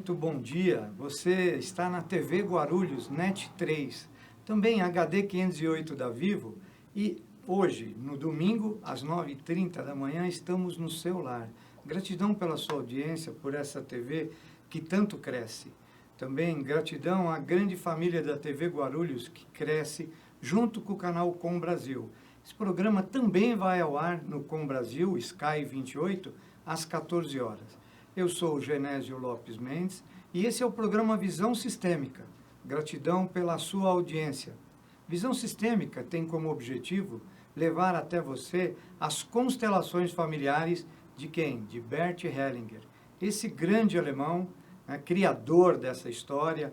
muito bom dia. Você está na TV Guarulhos NET 3, também HD 508 da Vivo e hoje, no domingo, às 9h30 da manhã, estamos no seu lar. Gratidão pela sua audiência, por essa TV que tanto cresce. Também gratidão à grande família da TV Guarulhos que cresce junto com o canal Com Brasil. Esse programa também vai ao ar no Com Brasil, Sky 28, às 14 horas. Eu sou o Genésio Lopes Mendes e esse é o programa Visão Sistêmica. Gratidão pela sua audiência. Visão Sistêmica tem como objetivo levar até você as constelações familiares de quem? De Bert Hellinger. Esse grande alemão, criador dessa história,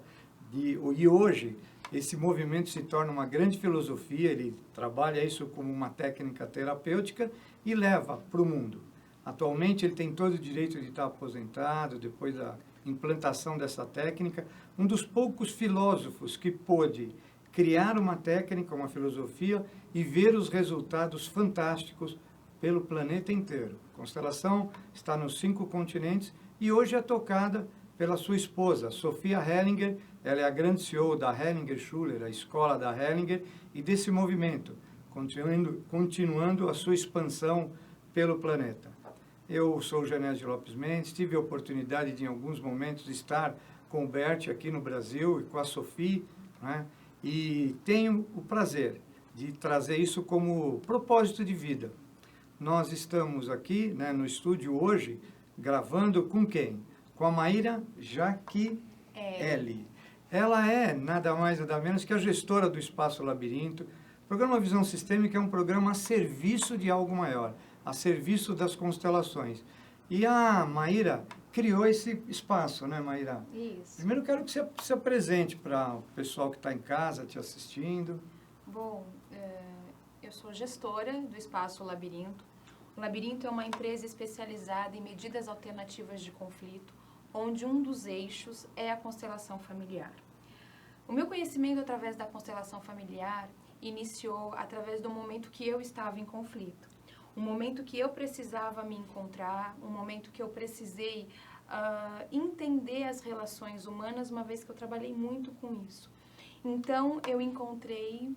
e hoje esse movimento se torna uma grande filosofia, ele trabalha isso como uma técnica terapêutica e leva para o mundo. Atualmente ele tem todo o direito de estar aposentado, depois da implantação dessa técnica, um dos poucos filósofos que pôde criar uma técnica, uma filosofia e ver os resultados fantásticos pelo planeta inteiro. A constelação está nos 5 continentes e hoje é tocada pela sua esposa, Sofia Hellinger. Ela é a grande CEO da Hellinger Schuller, a escola da Hellinger, e desse movimento, continuando a sua expansão pelo planeta. Eu sou o Genésio Lopes Mendes, tive a oportunidade de, em alguns momentos, estar com o Bert aqui no Brasil e com a Sofia, né? E tenho o prazer de trazer isso como propósito de vida. Nós estamos aqui, né, no estúdio hoje, gravando com quem? Com a Maíra Jaquieli. Ela é nada mais nada menos que a gestora do Espaço Labirinto. O programa Visão Sistêmica é um programa a serviço de algo maior, a serviço das constelações. E a Maíra criou esse espaço, né, Maíra? Isso. Primeiro quero que você se apresente para o pessoal que está em casa te assistindo. Bom, eu sou gestora do Espaço Labirinto. O Labirinto é uma empresa especializada em medidas alternativas de conflito, onde um dos eixos é a constelação familiar. O meu conhecimento através da constelação familiar iniciou através do momento que eu estava em conflito. Um momento que eu precisava me encontrar, um momento que eu precisei entender as relações humanas, uma vez que eu trabalhei muito com isso. Então, eu encontrei,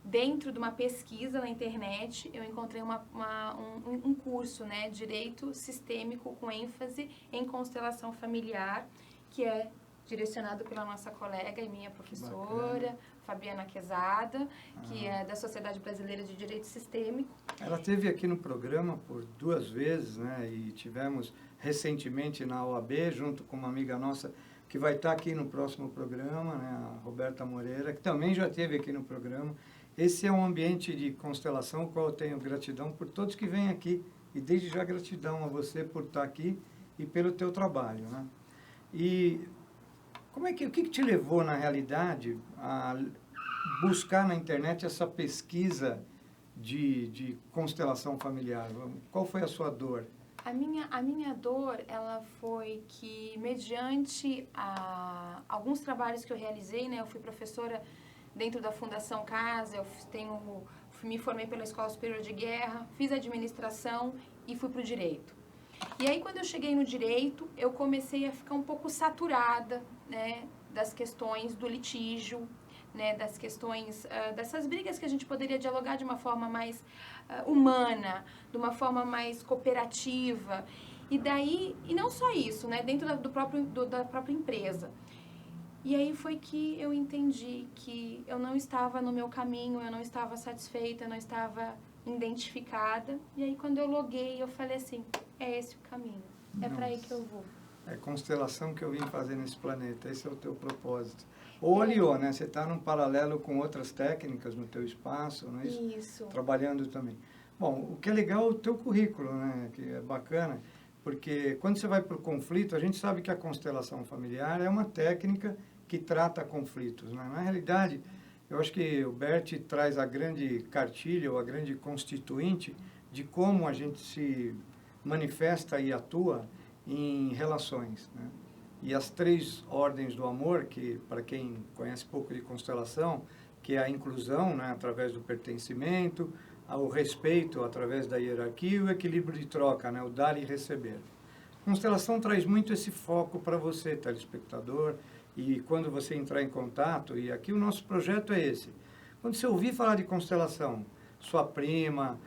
dentro de uma pesquisa na internet, eu encontrei um curso, né, Direito Sistêmico com ênfase em constelação familiar, que é direcionado pela nossa colega e minha professora, Fabiana Quezada, que é da Sociedade Brasileira de Direito Sistêmico. Ela esteve aqui no programa por 2 vezes, né? E tivemos recentemente na OAB, junto com uma amiga nossa, que vai estar aqui no próximo programa, né? A Roberta Moreira, que também já esteve aqui no programa. Esse é um ambiente de constelação, o qual eu tenho gratidão por todos que vêm aqui. E desde já gratidão a você por estar aqui e pelo teu trabalho, né? E o que te levou, na realidade, a buscar na internet essa pesquisa de constelação familiar? Qual foi a sua dor? A minha dor, ela foi que, mediante alguns trabalhos que eu realizei, né, eu fui professora dentro da Fundação Casa, me formei pela Escola Superior de Guerra, fiz administração e fui para o direito. E aí, quando eu cheguei no direito, eu comecei a ficar um pouco saturada, né, das questões do litígio, né, das questões, dessas brigas que a gente poderia dialogar de uma forma mais humana, de uma forma mais cooperativa. E não só isso, né, dentro da própria empresa. E aí foi que eu entendi que eu não estava no meu caminho, eu não estava satisfeita, eu não estava identificada. E aí, quando eu loguei, eu falei assim, é esse o caminho, é para aí que eu vou. É constelação que eu vim fazer nesse planeta, esse é o teu propósito. Ou aliou, né? Você está num paralelo com outras técnicas no teu espaço, não é isso? Isso. Trabalhando também. Bom, o que é legal é o teu currículo, né? Que é bacana, porque quando você vai para o conflito, a gente sabe que a constelação familiar é uma técnica que trata conflitos, né? Na realidade, eu acho que o Bert traz a grande cartilha, ou a grande constituinte de como a gente se manifesta e atua em relações, né? E as 3 ordens do amor, que para quem conhece pouco de constelação, que é a inclusão, né, através do pertencimento, o respeito através da hierarquia e o equilíbrio de troca, né, o dar e receber. constelação traz muito esse foco para você, telespectador, e quando você entrar em contato, e aqui o nosso projeto é esse. Quando você ouvir falar de constelação, sua prima,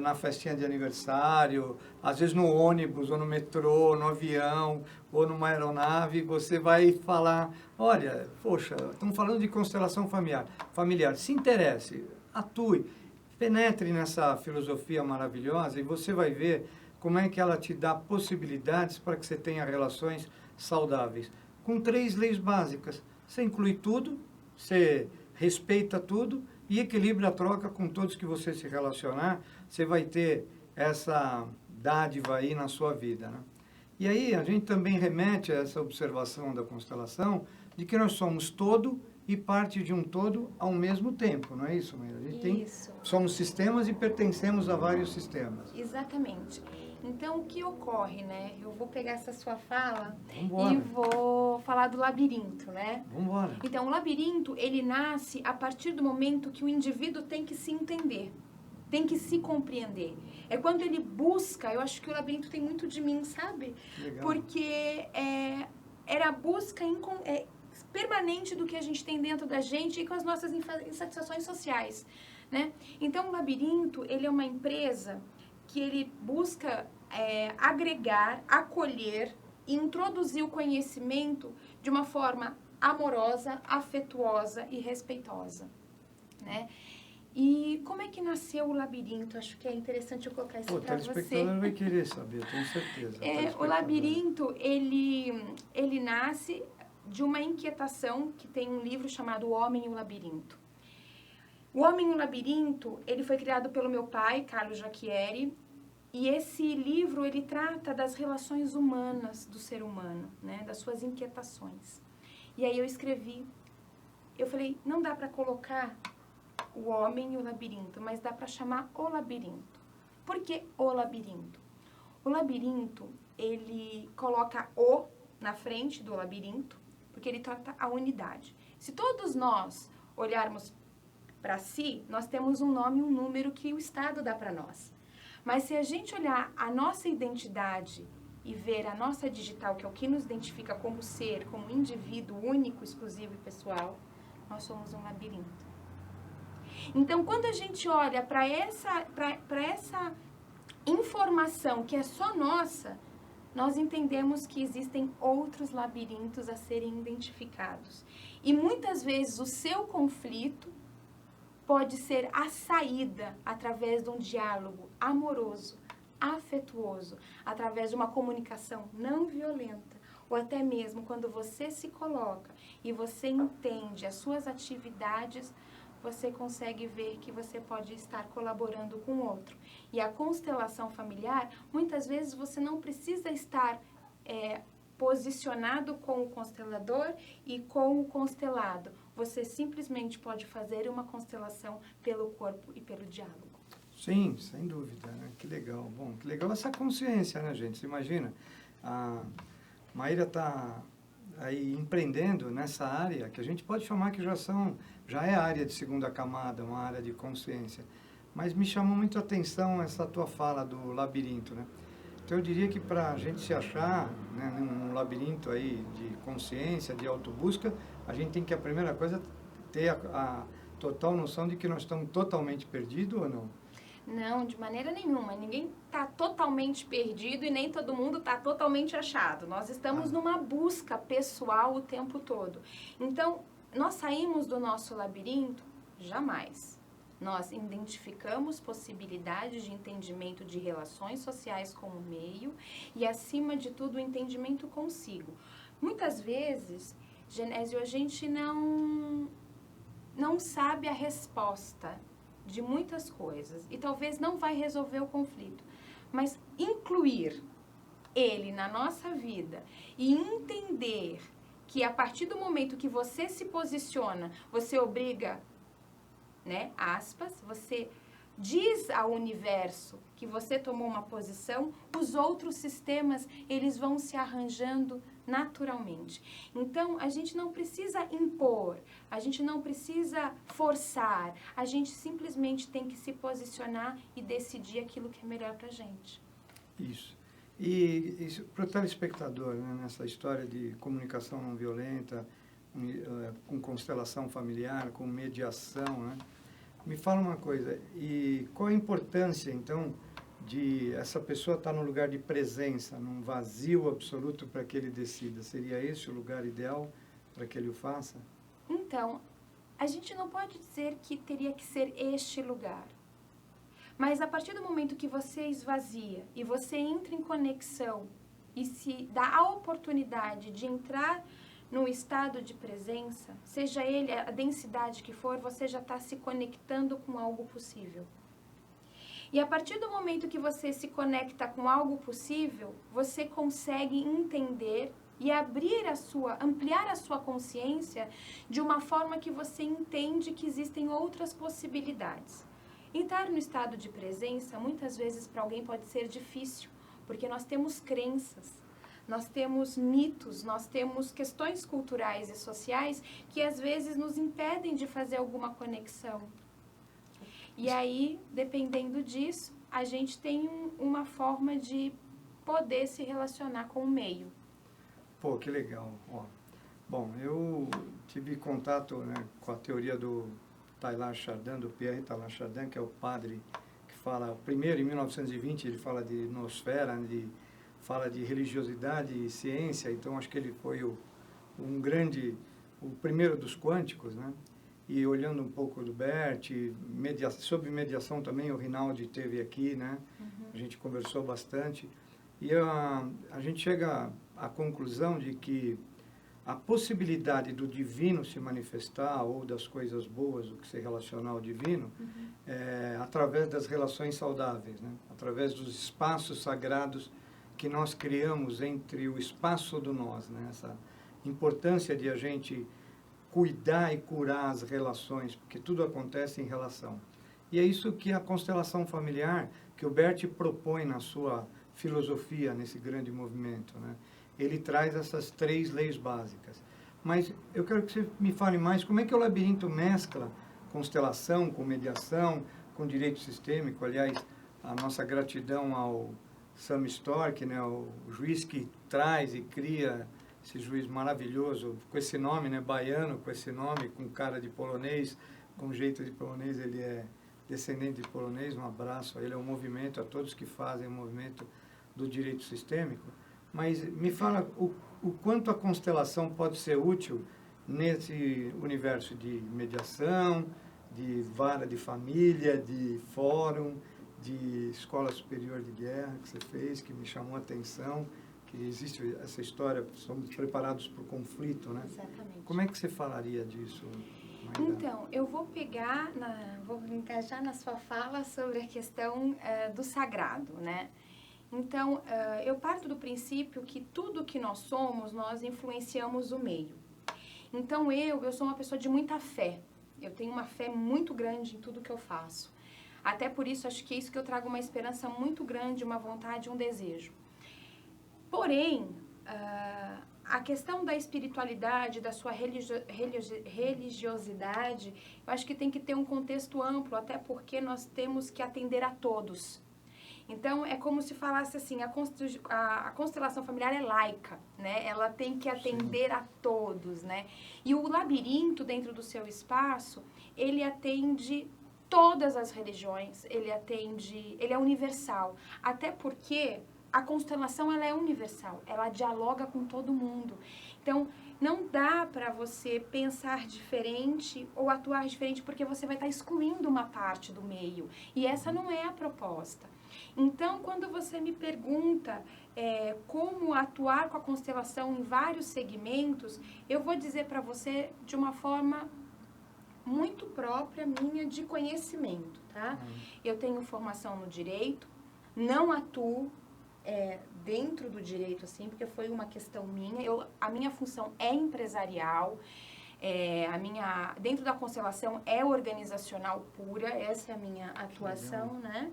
na festinha de aniversário, às vezes no ônibus, ou no metrô, no avião, ou numa aeronave, você vai falar, olha, poxa, estamos falando de constelação familiar. Se interesse, atue, penetre nessa filosofia maravilhosa e você vai ver como é que ela te dá possibilidades para que você tenha relações saudáveis. Com 3 leis básicas. Você inclui tudo, você respeita tudo e equilibra a troca com todos que você se relacionar. Você vai ter essa dádiva aí na sua vida, né? E aí a gente também remete a essa observação da constelação de que nós somos todo e parte de um todo ao mesmo tempo, não é isso, Maíra? A gente somos sistemas e pertencemos a vários sistemas. Exatamente. Então, o que ocorre, né? Eu vou pegar essa sua fala Vambora. E vou falar do labirinto, né? Vamos embora. Então, o labirinto, ele nasce a partir do momento que o indivíduo tem que se entender, tem que se compreender. É quando ele busca, eu acho que o labirinto tem muito de mim, sabe? Legal. Porque era a busca permanente do que a gente tem dentro da gente e com as nossas insatisfações sociais, né? Então, o labirinto, ele é uma empresa que ele busca agregar, acolher e introduzir o conhecimento de uma forma amorosa, afetuosa e respeitosa, né? E como é que nasceu o labirinto? Acho que é interessante eu colocar isso para você. O telespectador vai querer saber, tenho certeza. O labirinto, ele nasce de uma inquietação que tem um livro chamado O Homem e o Labirinto. O Homem e o Labirinto, ele foi criado pelo meu pai, Carlos Jacquieri, e esse livro, ele trata das relações humanas do ser humano, né, das suas inquietações. E aí eu escrevi, eu falei, não dá para colocar o homem e o labirinto, mas dá para chamar o labirinto. Por que o labirinto? O labirinto, ele coloca o na frente do labirinto, porque ele trata a unidade. Se todos nós olharmos para si, nós temos um nome e um número que o Estado dá para nós. Mas se a gente olhar a nossa identidade e ver a nossa digital, que é o que nos identifica como ser, como indivíduo único, exclusivo e pessoal, nós somos um labirinto. Então, quando a gente olha para essa informação que é só nossa, nós entendemos que existem outros labirintos a serem identificados. E muitas vezes o seu conflito pode ser a saída através de um diálogo amoroso, afetuoso, através de uma comunicação não violenta, ou até mesmo quando você se coloca e você entende as suas atividades, você consegue ver que você pode estar colaborando com o outro. E a constelação familiar, muitas vezes você não precisa estar posicionado com o constelador e com o constelado. Você simplesmente pode fazer uma constelação pelo corpo e pelo diálogo. Sim, sem dúvida, né? Que legal. Bom, que legal essa consciência, né, gente? Você imagina, a Maíra está aí empreendendo nessa área, que a gente pode chamar que já é a área de segunda camada, uma área de consciência. Mas me chamou muito a atenção essa tua fala do labirinto, né? Então eu diria que para a gente se achar, né, num labirinto aí de consciência, de autobusca, a gente tem que, a primeira coisa, ter a total noção de que nós estamos totalmente perdidos ou não? Não, de maneira nenhuma. Ninguém está totalmente perdido e nem todo mundo está totalmente achado. Nós estamos numa busca pessoal o tempo todo. Então, nós saímos do nosso labirinto? Jamais. Nós identificamos possibilidades de entendimento de relações sociais como meio e, acima de tudo, o entendimento consigo. Muitas vezes, Genésio, a gente não sabe a resposta de muitas coisas e talvez não vai resolver o conflito, mas incluir ele na nossa vida e entender que a partir do momento que você se posiciona, você obriga, né, aspas, você diz ao universo que você tomou uma posição, os outros sistemas, eles vão se arranjando naturalmente. Então, a gente não precisa impor, a gente não precisa forçar, a gente simplesmente tem que se posicionar e decidir aquilo que é melhor pra gente. Isso. E para o telespectador, né, nessa história de comunicação não violenta, com constelação familiar, com mediação, né? Me fala uma coisa, e qual a importância, então, de essa pessoa estar no lugar de presença, num vazio absoluto para que ele decida? Seria esse o lugar ideal para que ele o faça? Então, a gente não pode dizer que teria que ser este lugar. Mas a partir do momento que você esvazia e você entra em conexão e se dá a oportunidade de entrar no estado de presença, seja ele a densidade que for, você já está se conectando com algo possível. E a partir do momento que você se conecta com algo possível, você consegue entender e ampliar a sua consciência de uma forma que você entende que existem outras possibilidades. Entrar no estado de presença, muitas vezes para alguém pode ser difícil, porque nós temos crenças, nós temos mitos, nós temos questões culturais e sociais que às vezes nos impedem de fazer alguma conexão. E aí, dependendo disso, a gente tem uma forma de poder se relacionar com o meio. Pô, que legal. Ó, bom, eu tive contato, né, com a teoria do Teilhard Chardin, do Pierre Teilhard Chardin, que é o padre que fala, primeiro em 1920 ele fala de noosfera, fala de religiosidade e ciência, então acho que ele foi o primeiro dos quânticos, né? E olhando um pouco do Bert, sobre mediação também, o Rinaldi esteve aqui, né? Uhum. A gente conversou bastante. E a gente chega à conclusão de que a possibilidade do divino se manifestar, ou das coisas boas, o que se relacionar ao divino, uhum, é através das relações saudáveis, né? Através dos espaços sagrados que nós criamos entre o espaço do nós, né? Essa importância de a gente cuidar e curar as relações, porque tudo acontece em relação. E é isso que a constelação familiar, que o Bert propõe na sua filosofia, nesse grande movimento, né? Ele traz essas 3 leis básicas. Mas eu quero que você me fale mais, como é que o labirinto mescla constelação com mediação, com direito sistêmico? Aliás, a nossa gratidão ao Sam Stork, né, o juiz que traz e cria esse juiz maravilhoso, com esse nome, né, baiano, com esse nome, com cara de polonês, com jeito de polonês, ele é descendente de polonês, um abraço a ele, é um movimento, a todos que fazem o movimento do direito sistêmico. Mas me fala o quanto a constelação pode ser útil nesse universo de mediação, de vara de família, de fórum, de escola superior de guerra que você fez, que me chamou a atenção, que existe essa história, somos preparados para o conflito, né? Exatamente. Como é que você falaria disso, Maida? Então, eu vou vou encaixar na sua fala sobre a questão do sagrado, né? Então, eu parto do princípio que tudo que nós somos, nós influenciamos o meio. Então, eu sou uma pessoa de muita fé. Eu tenho uma fé muito grande em tudo que eu faço. Até por isso, acho que é isso que eu trago uma esperança muito grande, uma vontade, um desejo. Porém, a questão da espiritualidade, da sua religiosidade, eu acho que tem que ter um contexto amplo, até porque nós temos que atender a todos. Então, é como se falasse assim, a constelação familiar é laica, né? Ela tem que atender a todos, né? E o labirinto dentro do seu espaço, ele atende todas as religiões, ele é universal. Até porque a constelação, ela é universal, ela dialoga com todo mundo. Então, não dá para você pensar diferente ou atuar diferente, porque você vai estar excluindo uma parte do meio. E essa não é a proposta. Então, quando você me pergunta como atuar com a constelação em vários segmentos, eu vou dizer para você de uma forma muito própria minha de conhecimento, tá? Eu tenho formação no direito, não atuo dentro do direito, assim, porque foi uma questão minha. A minha função é empresarial, dentro da constelação é organizacional pura, essa é a minha atuação, né?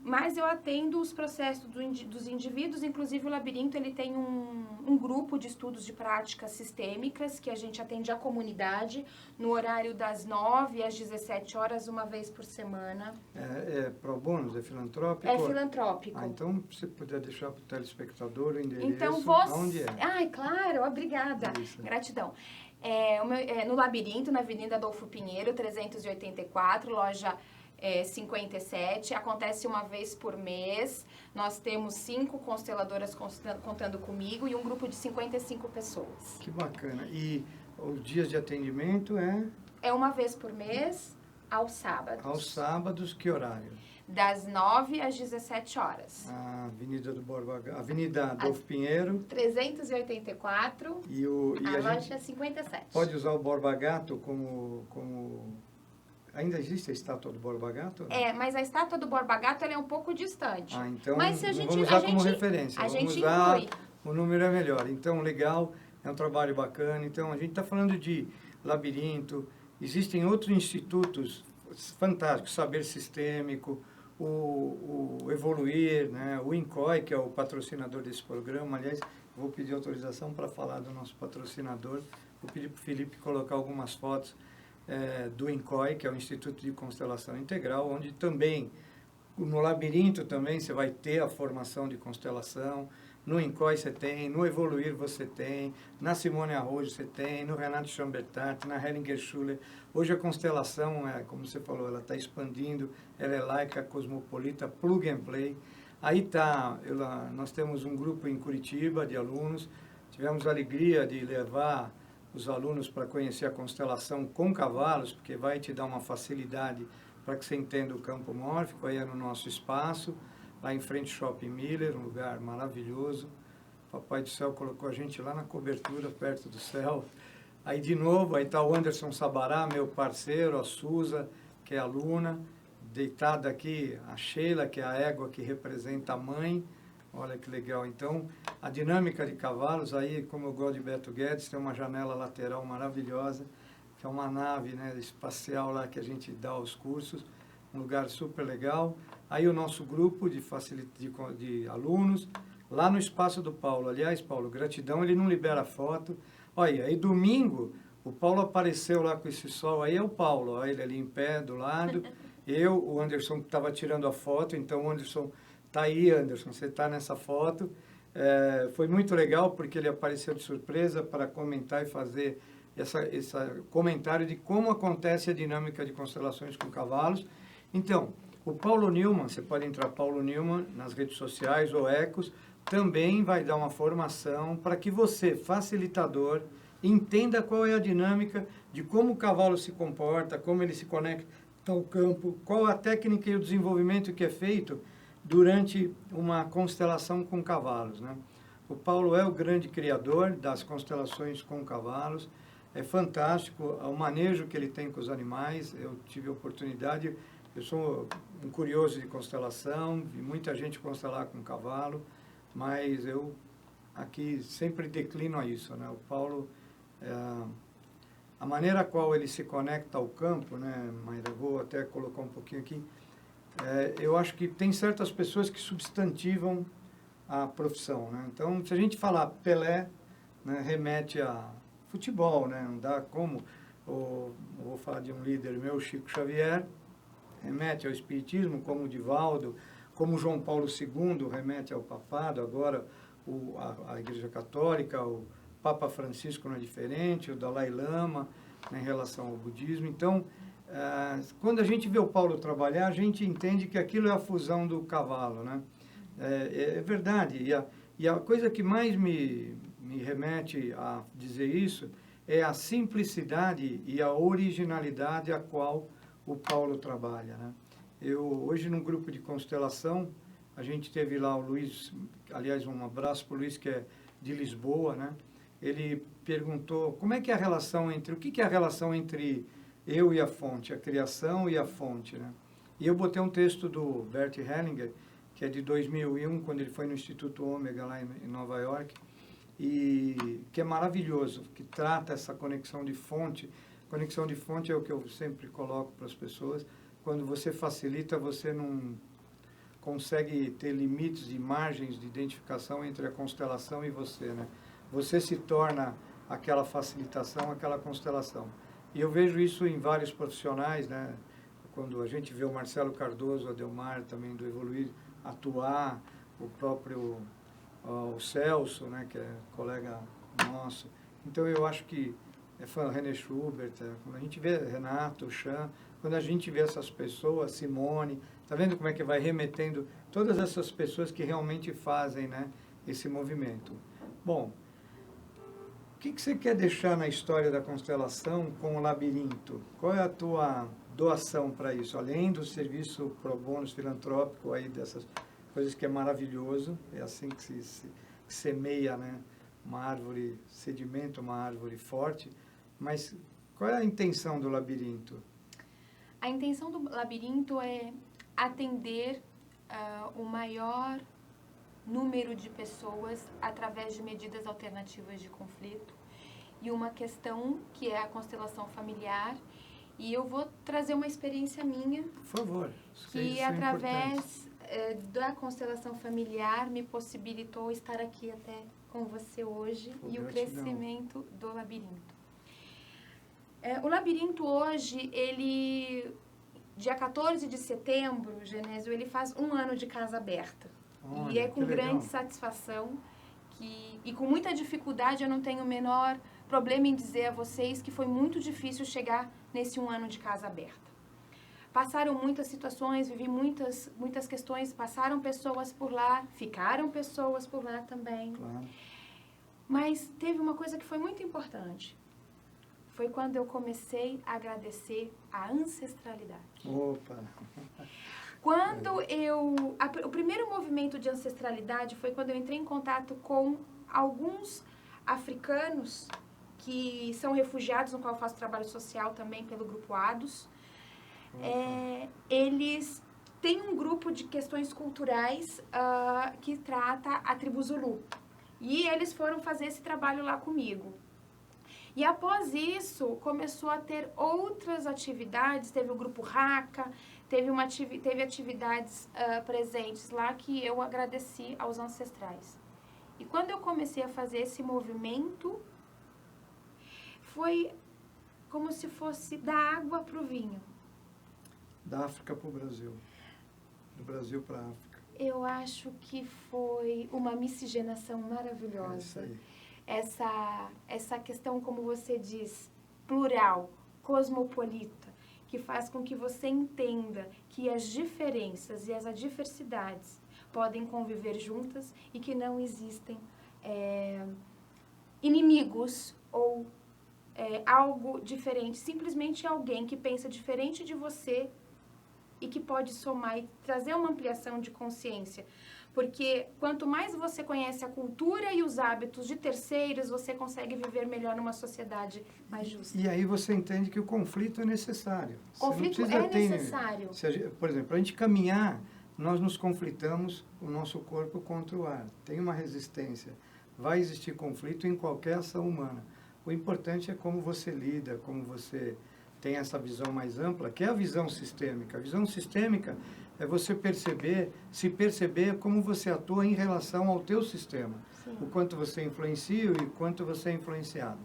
Mas eu atendo os processos dos indivíduos, inclusive o Labirinto ele tem um grupo de estudos de práticas sistêmicas que a gente atende a comunidade no horário das 9 às 17 horas, uma vez por semana. É pro bono? É filantrópico? É filantrópico. Então, se puder deixar para o telespectador o endereço, então, onde é? Ai, claro, obrigada. Isso. Gratidão. No Labirinto, na Avenida Adolfo Pinheiro, 384, loja 57, acontece uma vez por mês. Nós temos 5 consteladoras contando comigo e um grupo de 55 pessoas. Que bacana. E os dias de atendimento É uma vez por mês, aos sábados. Aos sábados, que horário? Das 9 às 17 horas. A Avenida Adolfo Pinheiro. 384, E a a loja gente 57. pode usar o Borba Gato como... Ainda existe a estátua do Borba Gato? Mas a estátua do Borba Gato ela é um pouco distante. Então mas se a não gente, vamos usar como referência. Vamos usar inclui. O número é melhor. Então, legal, é um trabalho bacana. Então, a gente está falando de Labirinto. Existem outros institutos fantásticos, Saber Sistêmico, o Evoluir, né? O INCOI, que é o patrocinador desse programa. Aliás, vou pedir autorização para falar do nosso patrocinador. Vou pedir para o Felipe colocar algumas fotos do INCOI, que é o Instituto de Constelação Integral, onde também, no Labirinto também, você vai ter a formação de constelação. No INCOI você tem, no Evoluir você tem, na Simone Arrojo você tem, no Renato Chambertat, na Hellinger Schuller. Hoje a constelação, como você falou, ela está expandindo, ela é laica, cosmopolita, plug and play. Aí nós temos um grupo em Curitiba de alunos, tivemos a alegria de levar os alunos para conhecer a constelação com cavalos, porque vai te dar uma facilidade para que você entenda o campo mórfico, aí é no nosso espaço, lá em frente ao Shopping Miller, um lugar maravilhoso. Papai do Céu colocou a gente lá na cobertura, perto do céu. Aí de novo, aí está o Anderson Sabará, meu parceiro, a Suza, que é aluna, deitada aqui, a Sheila, que é a égua que representa a mãe. Olha que legal. Então, a dinâmica de cavalos, aí, como eu gosto de Beto Guedes, tem uma janela lateral maravilhosa, que é uma nave, né, espacial lá que a gente dá os cursos, um lugar super legal. Aí o nosso grupo de alunos, lá no Espaço do Paulo. Aliás, Paulo, gratidão, ele não libera foto. Olha, aí domingo, o Paulo apareceu lá com esse sol, aí é o Paulo, olha ele ali em pé, do lado. O Anderson que estava tirando a foto, então o Anderson... Está aí, Anderson, você está nessa foto. Foi muito legal porque ele apareceu de surpresa para comentar e fazer esse comentário de como acontece a dinâmica de constelações com cavalos. Então, o Paulo Newman, você pode entrar Paulo Newman nas redes sociais ou Ecos, também vai dar uma formação para que você, facilitador, entenda qual é a dinâmica de como o cavalo se comporta, como ele se conecta ao campo, qual a técnica e o desenvolvimento que é feito durante uma constelação com cavalos, né? O Paulo é o grande criador das constelações com cavalos, é fantástico o manejo que ele tem com os animais. Eu tive a oportunidade, eu sou um curioso de constelação, vi muita gente constelar com cavalo, mas eu aqui sempre declino a isso, né? O Paulo, a maneira a qual ele se conecta ao campo, né, Mayra, eu vou até colocar um pouquinho aqui, eu acho que tem certas pessoas que substantivam a profissão, né? Então, se a gente falar Pelé, né, remete a futebol, né? Não dá como, vou falar de um líder meu, Chico Xavier, remete ao espiritismo, como o Divaldo, como João Paulo II remete ao papado, agora a Igreja Católica, o Papa Francisco não é diferente, o Dalai Lama, né, em relação ao budismo. Então, quando a gente vê o Paulo trabalhar, a gente entende que aquilo é a fusão do cavalo, né? É verdade. E a coisa que mais me remete a dizer isso é a simplicidade e a originalidade a qual o Paulo trabalha, né? Hoje, num grupo de constelação, a gente teve lá o Luiz, aliás, um abraço para o Luiz, que é de Lisboa, né? Ele perguntou como é que é a relação o que é a relação entre eu e a fonte, a criação e a fonte, né? E eu botei um texto do Bert Hellinger, que é de 2001, quando ele foi no Instituto Ômega, lá em Nova York, e que é maravilhoso, que trata essa conexão de fonte. Conexão de fonte é o que eu sempre coloco para as pessoas. Quando você facilita, você consegue ter limites e margens de identificação entre a constelação e você, né? Você se torna aquela facilitação, aquela constelação. E eu vejo isso em vários profissionais, né? Quando a gente vê o Marcelo Cardoso, o Adelmar também do Evoluir atuar, o próprio o Celso, né, que é colega nosso. Então eu acho que o René Schubert, quando a gente vê Renato, Chan, quando a gente vê essas pessoas, Simone, tá vendo como é que vai remetendo todas essas pessoas que realmente fazem, né, esse movimento. Bom, o que você quer deixar na história da constelação com o labirinto? Qual é a tua doação para isso? Além do serviço pro bono filantrópico aí dessas coisas que é maravilhoso, é assim que se semeia, né, uma árvore, sedimenta uma árvore forte, mas qual é a intenção do labirinto? A intenção do labirinto é atender o maior número de pessoas através de medidas alternativas de conflito e uma questão que é a constelação familiar. E eu vou trazer uma experiência minha, por favor, que através da constelação familiar me possibilitou estar aqui até com você hoje e o crescimento do labirinto. O labirinto hoje, ele, dia 14 de setembro, Genésio, ele faz 1 ano de casa aberta. Olha, e é com grande satisfação e com muita dificuldade, eu não tenho o menor problema em dizer a vocês que foi muito difícil chegar nesse 1 ano de casa aberta. Passaram muitas situações, vivi muitas questões, passaram pessoas por lá, ficaram pessoas por lá também. Claro. Mas teve uma coisa que foi muito importante. Foi quando eu comecei a agradecer a ancestralidade. Opa! Quando o primeiro movimento de ancestralidade foi quando eu entrei em contato com alguns africanos que são refugiados, no qual eu faço trabalho social também pelo Grupo ADOS. Eles têm um grupo de questões culturais que trata a tribo Zulu. E eles foram fazer esse trabalho lá comigo. E após isso, começou a ter outras atividades, teve o Grupo Raka, teve atividades presentes lá que eu agradeci aos ancestrais. E quando eu comecei a fazer esse movimento, foi como se fosse da água para o vinho. Da África para o Brasil. Do Brasil para a África. Eu acho que foi uma miscigenação maravilhosa. É isso aí. Essa questão, como você diz, plural, cosmopolita, que faz com que você entenda que as diferenças e as adversidades podem conviver juntas e que não existem inimigos ou algo diferente, simplesmente alguém que pensa diferente de você e que pode somar e trazer uma ampliação de consciência. Porque quanto mais você conhece a cultura e os hábitos de terceiros, você consegue viver melhor numa sociedade mais justa. E aí você entende que o conflito é necessário. O conflito é necessário. Por exemplo, para a gente caminhar, nós nos conflitamos o nosso corpo contra o ar. Tem uma resistência. Vai existir conflito em qualquer ação humana. O importante é como você lida, como você tem essa visão mais ampla, que é a visão sistêmica. A visão sistêmica é você se perceber como você atua em relação ao teu sistema. Sim. O quanto você influencia e o quanto você é influenciado.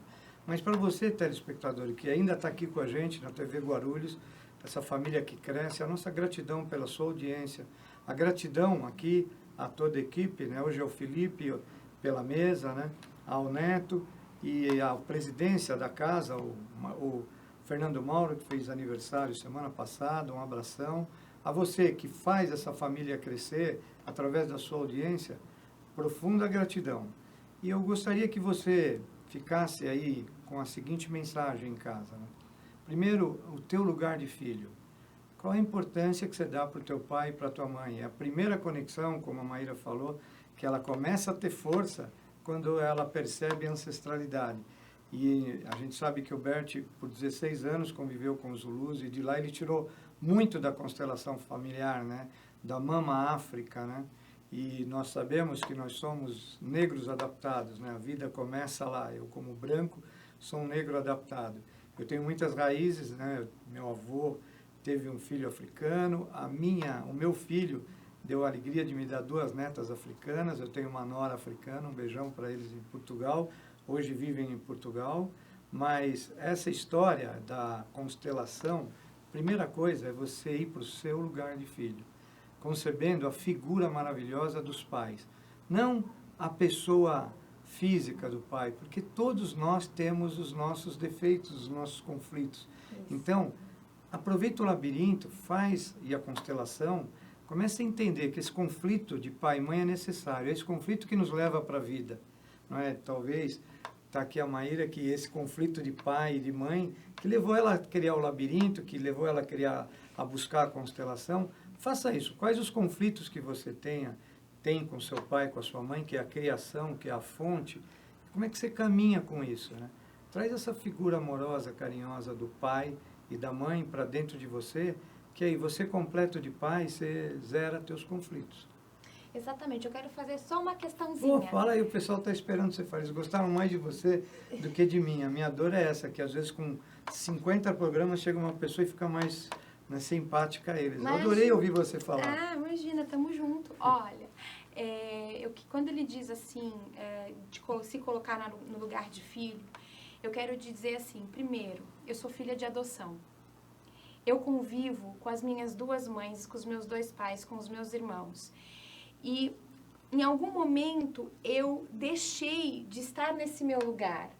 Mas para você, telespectador, que ainda está aqui com a gente na TV Guarulhos, essa família que cresce, a nossa gratidão pela sua audiência, a gratidão aqui a toda a equipe, né? Hoje é o Felipe pela mesa, né? Ao Neto e à presidência da casa, o Fernando Mauro, que fez aniversário semana passada, um abração. A você que faz essa família crescer através da sua audiência, profunda gratidão. E eu gostaria que você ficasse aí com a seguinte mensagem em casa, né? Primeiro, o teu lugar de filho. Qual a importância que você dá para o teu pai e para a tua mãe? É a primeira conexão, como a Maíra falou, que ela começa a ter força quando ela percebe a ancestralidade. E a gente sabe que o Bert, por 16 anos, conviveu com os Zulus e de lá ele tirou muito da constelação familiar, né? Da Mama África, né? E nós sabemos que nós somos negros adaptados, né? A vida começa lá. Eu, como branco, sou um negro adaptado. Eu tenho muitas raízes, né? Meu avô teve um filho africano, o meu filho deu a alegria de me dar 2 netas africanas, eu tenho uma nora africana, um beijão para eles em Portugal, hoje vivem em Portugal, mas essa história da constelação, primeira coisa é você ir para o seu lugar de filho, concebendo a figura maravilhosa dos pais, não a pessoa física do pai, porque todos nós temos os nossos defeitos, os nossos conflitos. Isso. Então, aproveita o labirinto, e a constelação, comece a entender que esse conflito de pai e mãe é necessário, é esse conflito que nos leva para a vida, não é? Talvez, está aqui a Maíra, que esse conflito de pai e de mãe, que levou ela a criar o labirinto, que levou ela a buscar a constelação, faça isso. Quais os conflitos que você tem com seu pai, com a sua mãe, que é a criação, que é a fonte, como é que você caminha com isso, né? Traz essa figura amorosa, carinhosa do pai e da mãe para dentro de você, que aí você completo de pai, você zera teus conflitos. Exatamente, eu quero fazer só uma questãozinha. Pô, fala aí, o pessoal está esperando você falar. Eles gostaram mais de você do que de mim. A minha dor é essa, que às vezes com 50 programas chega uma pessoa e fica mais, né, simpática a eles. Eu adorei ouvir você falar. Ah, imagina, tamo junto. Olha, quando ele diz assim, de se colocar no lugar de filho, eu quero dizer assim, primeiro, eu sou filha de adoção. Eu convivo com as minhas 2 mães, com os meus 2 pais, com os meus irmãos. E em algum momento eu deixei de estar nesse meu lugar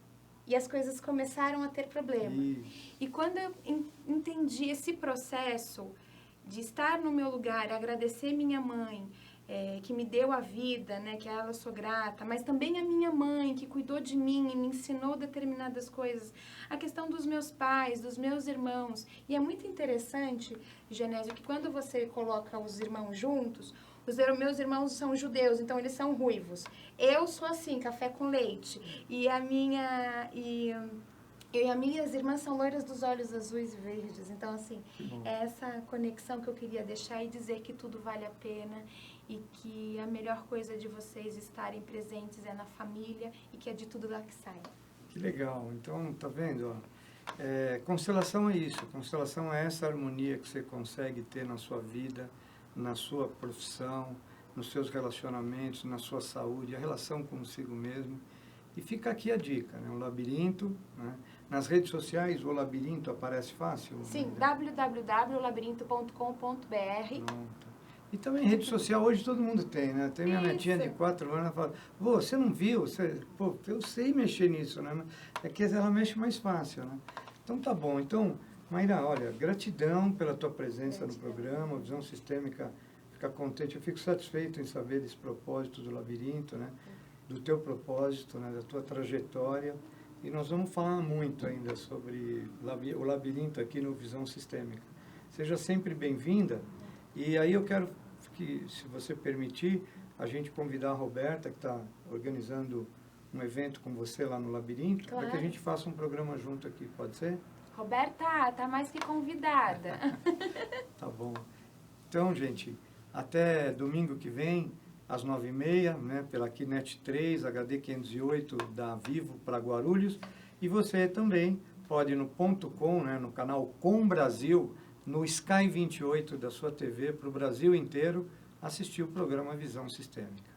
e as coisas começaram a ter problema. E quando eu entendi esse processo de estar no meu lugar, agradecer minha mãe, que me deu a vida, né, que a ela sou grata, mas também a minha mãe, que cuidou de mim e me ensinou determinadas coisas, a questão dos meus pais, dos meus irmãos. E é muito interessante, Genésio, que quando você coloca os irmãos juntos, meus irmãos são judeus, então eles são ruivos. Eu sou assim, café com leite. E eu e as minhas irmãs são loiras dos olhos azuis e verdes. Então, assim, é essa conexão que eu queria deixar e dizer que tudo vale a pena e que a melhor coisa de vocês estarem presentes é na família e que é de tudo lá que sai. Que legal. Então, tá vendo? Constelação é isso. Constelação é essa harmonia que você consegue ter na sua vida, na sua profissão, nos seus relacionamentos, na sua saúde, a relação consigo mesmo. E fica aqui a dica, né? O labirinto, né? Nas redes sociais, o labirinto aparece fácil? Sim, www.labirinto.com.br. E também rede social, hoje todo mundo tem, né? Tem minha netinha de 4 anos, ela fala, vô, você não viu? Pô, eu sei mexer nisso, né? É que ela mexe mais fácil, né? Então tá bom. Então, Maíra, olha, gratidão pela tua presença no programa, Visão Sistêmica fica contente, eu fico satisfeito em saber desse propósito do labirinto, né? Do teu propósito, né? Da tua trajetória. E nós vamos falar muito ainda sobre o labirinto aqui no Visão Sistêmica. Seja sempre bem-vinda. E aí eu quero que, se você permitir, a gente convidar a Roberta, que está organizando um evento com você lá no labirinto, claro, para que a gente faça um programa junto aqui, pode ser? Roberta, tá mais que convidada. Tá bom. Então, gente, até domingo que vem, às 9h30, né, pela Kinet 3, HD 508 da Vivo para Guarulhos. E você também pode ir no .com, né, no canal Com Brasil, no Sky 28 da sua TV, para o Brasil inteiro, assistir o programa Visão Sistêmica.